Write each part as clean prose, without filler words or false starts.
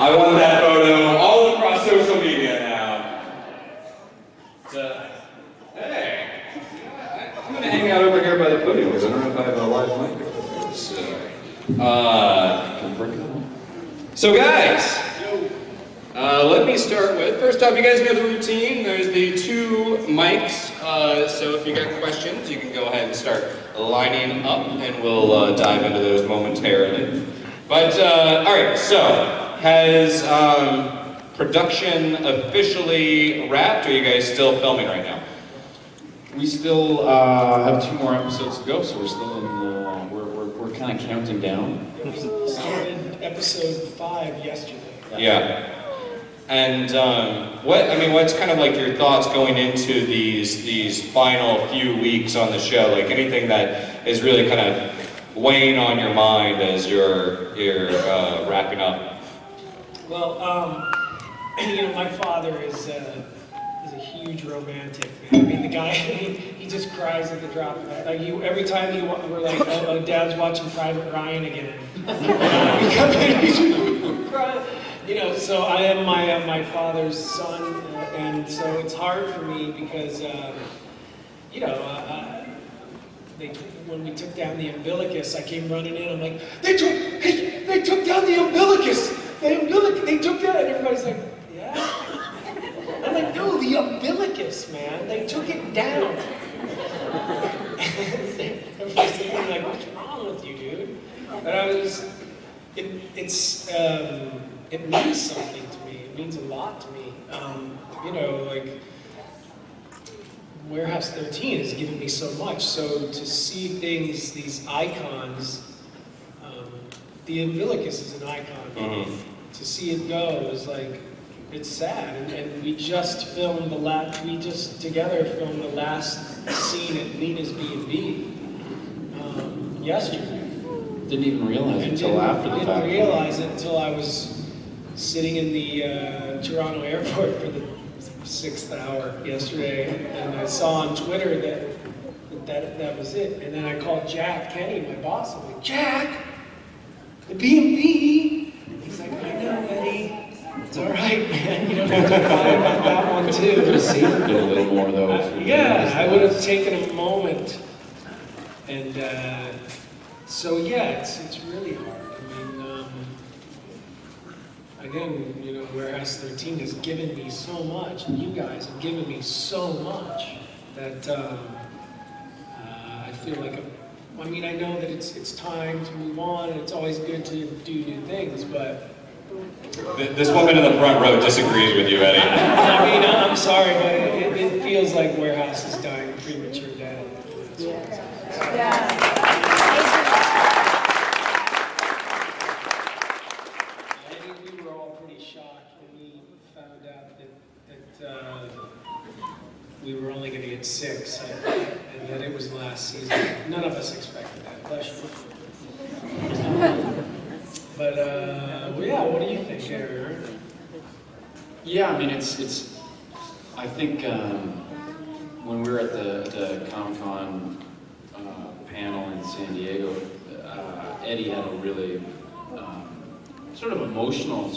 I want that photo all across social media now. Hey, I'm gonna hang out over here by the podium because I don't know if I have a live mic. So guys, let me start with, first off, you guys know the routine. There's the two mics, so if you got questions, you can go ahead and start lining up, and we'll dive into those momentarily. But, alright, so, has production officially wrapped, or are you guys still filming right now? We still have 2 more episodes to go, so we're still in, we're kind of counting down. We started episode 5 yesterday. Yeah. And what's kind of like your thoughts going into these final few weeks on the show? Like anything that is really kind of weighing on your mind as you're wrapping up? Well, my father is a huge romantic, man. I mean, the guy, he just cries at the drop of it. Like every time we're like, oh, Dad's watching Private Ryan again. So I am my father's son, and so it's hard for me because, when we took down the umbilicus, I came running in. I'm like, they took down the umbilicus. They took that, and everybody's like, yeah. I'm like, no, the umbilicus, man. They took it down. Everybody's thinking like, what's wrong with you, dude? But I was, it means something to me. It means a lot to me. Warehouse 13 has given me so much. So to see things, these icons, the umbilicus is an icon. Mm-hmm. To see it go is like, it's sad. And we just together filmed the last scene at Lena's B&B yesterday. Didn't even realize it until after the fact. Didn't realize it until I was sitting in the Toronto airport for the 6th hour yesterday, and I saw on Twitter that was it. And then I called Jack Kenny, my boss. I'm like, Jack, the B&B. He's like, I know, Eddie. It's all right, man. You don't have to cry about that one too. Could have savored it a little more though. I would have taken a moment, and so yeah, it's really hard. Again, Warehouse 13 has given me so much, and you guys have given me so much that I feel like, I know that it's time to move on, and it's always good to do new things, but... This woman in the front row disagrees with you, Eddie. I'm sorry, but it feels like Warehouse is dying a premature death. Yeah. We were only going to get 6, and that it was last season. None of us expected that. Bless you. But what do you think, Aaron? Yeah, it's. I think when we were at the Comic-Con panel in San Diego, Eddie had a really sort of emotional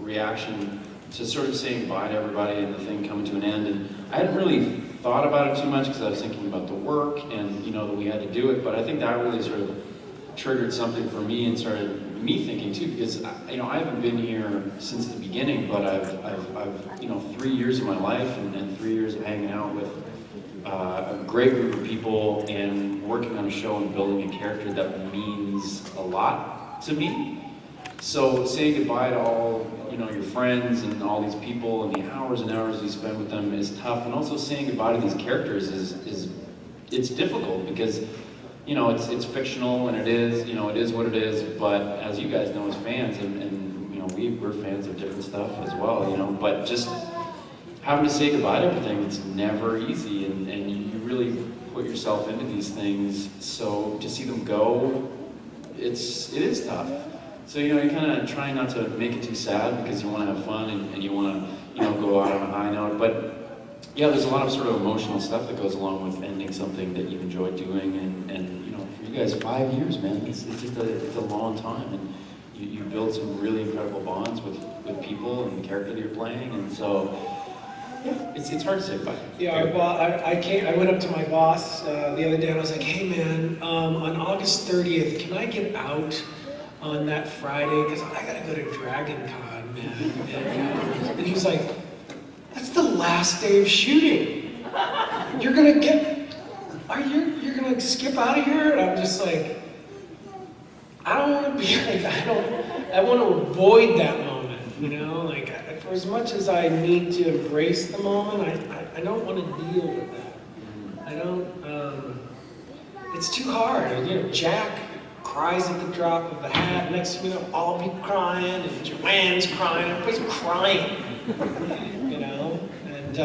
reaction to sort of saying goodbye to everybody and the thing coming to an end. And I hadn't really thought about it too much because I was thinking about the work and that we had to do it. But I think that really sort of triggered something for me and started me thinking too, because I haven't been here since the beginning, but I've 3 years of my life and 3 years of hanging out with a great group of people and working on a show and building a character that means a lot to me. So saying goodbye to all your friends and all these people and the hours and hours you spend with them is tough, and also saying goodbye to these characters is it's difficult because it's fictional and it is what it is. But as you guys know as fans, and we're fans of different stuff as well, but just having to say goodbye to everything, it's never easy, and you really put yourself into these things. So to see them go, it is tough. So you kind of try not to make it too sad because you want to have fun and you want to go out on a high note. But yeah, there's a lot of sort of emotional stuff that goes along with ending something that you've enjoyed doing, and for you guys, 5 years, man, it's a long time, and you build some really incredible bonds with people and the character that you're playing, and so yeah, it's hard to say goodbye. Yeah, I went up to my boss the other day and I was like, hey man, on August 30th, can I get out on that Friday? Because I gotta go to Dragon Con, man. And he was like, that's the last day of shooting. You're gonna skip out of here? And I'm just like, I don't want to be like, I want to avoid that moment, you know? Like, for as much as I need to embrace the moment, I don't want to deal with that. I don't, it's too hard. You know, Jack cries at the drop of a hat. Next thing you know, all people crying, and Joanne's crying, everybody's crying, you know? And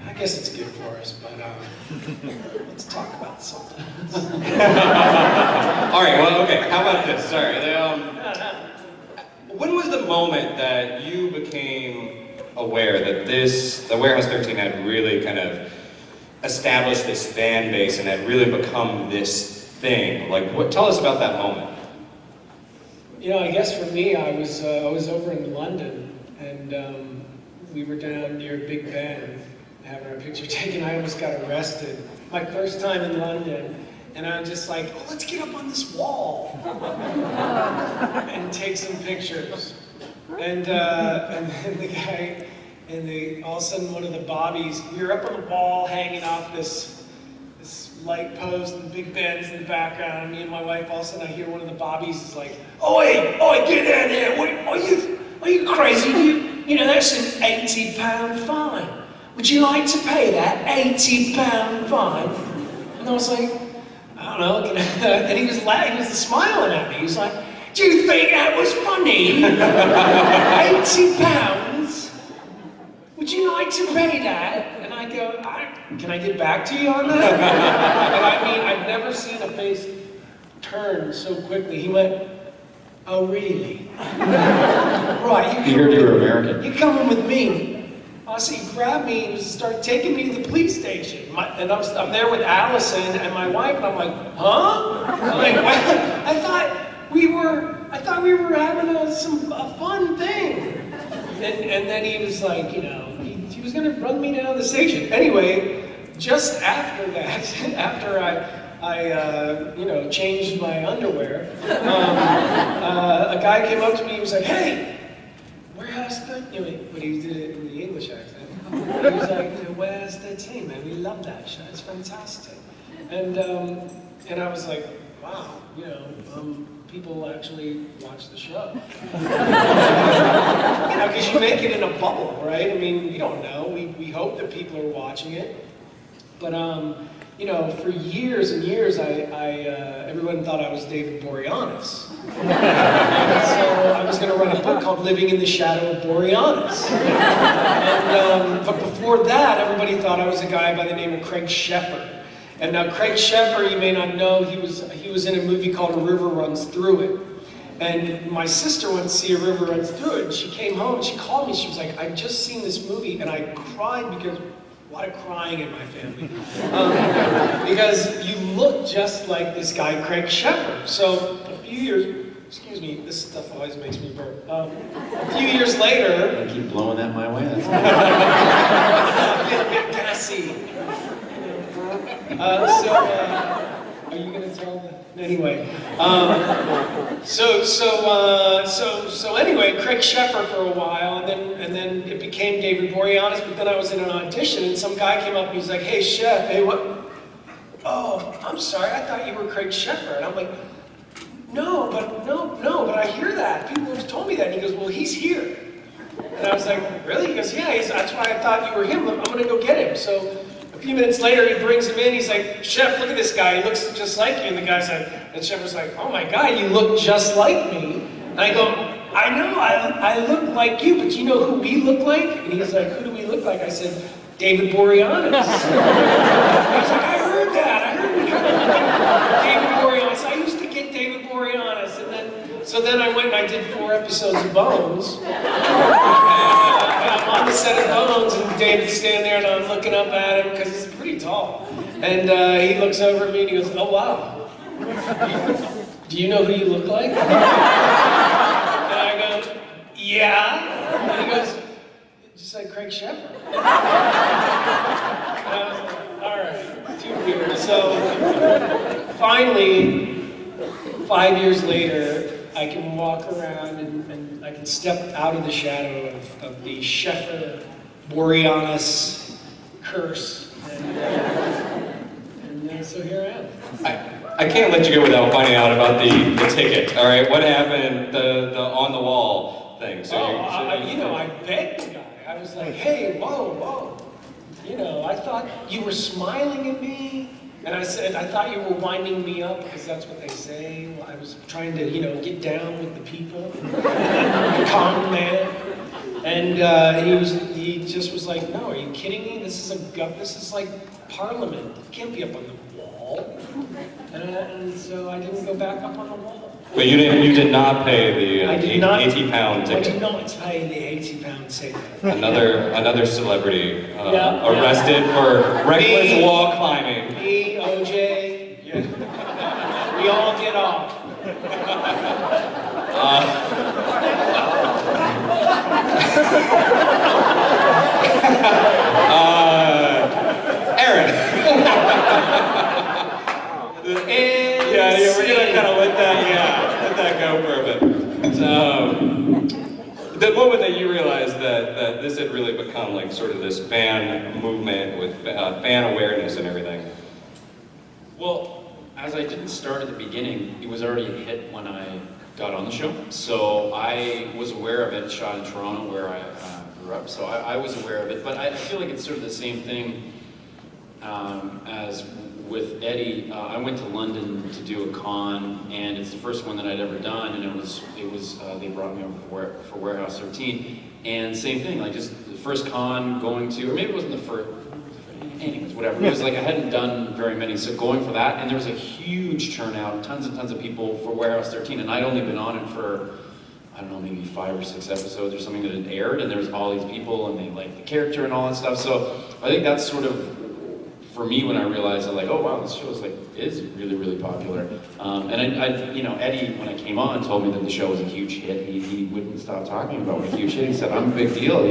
I guess it's good for us, but let's talk about something else. All right, well, okay, how about this? Sorry. When was the moment that you became aware that the Warehouse 13 had really kind of established this fan base and had really become this thing? Like, tell us about that moment. You know, I guess for me, I was over in London, and we were down near Big Ben having our picture taken. I almost got arrested. My first time in London, and I'm just like, oh, let's get up on this wall and take some pictures. And then the guy, all of a sudden one of the bobbies, we were up on the wall hanging off this light post, and Big Ben's in the background, and me and my wife, all of a sudden I hear one of the bobbies is like, oi, get down here, are you crazy? You know, that's an £80 fine. Would you like to pay that £80 fine? And I was like, I don't know. And he was laughing, he was smiling at me. He was like, do you think that was funny? £80? Would you like to pay that? And I go, can I get back to you on that? And I mean, I've never seen a face turn so quickly. He went, oh really? Right, You heard you were American. you coming with me? So he grabbed me and started taking me to the police station. And I'm there with Allison and my wife, and I'm like, huh? I'm like, what? I thought we were having a fun thing. And then he was like, you know, he was gonna run me down the station. Anyway, just after that, after I you know, changed my underwear, a guy came up to me, he was like, hey, Warehouse 13, but he did it in the English accent. He was like, Warehouse 13, man, we love that show, it's fantastic. And I was like, wow, you know, people actually watch the show. You know, because you make it in a bubble, right? I mean, we don't know, we hope that people are watching it. But you know, for years and years, everyone thought I was David Boreanaz. So I was going to write a book called Living in the Shadow of Boreanaz. But before that, everybody thought I was a guy by the name of Craig Sheffer. And now Craig Sheffer, you may not know, he was in a movie called A River Runs Through It. And my sister went to see A River Runs Through It, and she came home and she called me, she was like, I've just seen this movie, and I cried because a lot of crying in my family. Because you look just like this guy, Craig Sheffer. So a few years, excuse me, this stuff always makes me burp. A few years later... I keep blowing that my way, that's a bit gassy. Are you gonna tell them? Anyway, so anyway, Craig Sheffer for a while, and then it became David Boreanaz. But then I was in an audition, and some guy came up and he's like, "Hey, Chef, hey, what? Oh, I'm sorry, I thought you were Craig Sheffer." And I'm like, "No, but I hear that. People have told me that." And he goes, "Well, he's here." And I was like, "Really?" He goes, "Yeah, that's why I thought you were him. I'm gonna go get him." So a few minutes later, he brings him in. He's like, "Chef, look at this guy. He looks just like you." And the guy's like, and Chef was like, "Oh my God, you look just like me." And I go, "I know, I look like you, but you know who we look like?" And he's like, "Who do we look like?" I said, "David Boreanaz." He's like, "I heard that. I heard David Boreanaz. I used to get David Boreanaz." So then I went and I did 4 episodes of Bones. I'm on the set of Bones, and David's standing there, and I'm looking up at him because he's pretty tall. And he looks over at me and he goes, "Oh wow, do you know who you look like? And I go, yeah. And he goes, just like Craig Sheffer. All right, too weird. So finally, 5 years later, I can walk around and I can step out of the shadow of the Sheffer Boreanus curse. And so here I am. I can't let you go without finding out about the ticket. All right, what happened? The on the wall thing. So I begged the guy. I was like, hey, whoa. I thought you were smiling at me. And I said, I thought you were winding me up, because that's what they say. Well, I was trying to, get down with the people, calm the man. And he just was like, no, are you kidding me? This is like Parliament. You can't be up on the wall. And so I didn't go back up on the wall. But you did not pay the 80-pound ticket. I did not pay the 80-pound ticket. Another celebrity arrested for reckless wall climbing. Me, OJ, we all get off. Aaron. Yeah, we're gonna kind of let that go for a bit. So, the moment that you realized that this had really become like sort of this fan movement with fan awareness and everything. Well, as I didn't start at the beginning, it was already a hit when I got on the show. So I was aware of it, shot in Toronto where I grew up, so I was aware of it. But I feel like it's sort of the same thing as with Eddie. I went to London to do a con, and it's the first one that I'd ever done, and it was they brought me over for Warehouse 13, and same thing, like just the first con going to, or maybe it wasn't the first, anyways, whatever. It was like I hadn't done very many, so going for that, and there was a huge turnout, tons and tons of people for Warehouse 13, and I'd only been on it for, I don't know, maybe 5 or 6 episodes or something that had aired, and there was all these people, and they liked the character and all that stuff. So I think that's sort of, for me, when I realized that, like, oh wow, this show is really, really popular. And Eddie, when I came on, told me that the show was a huge hit. He wouldn't stop talking about what a huge hit. He said, I'm a big deal,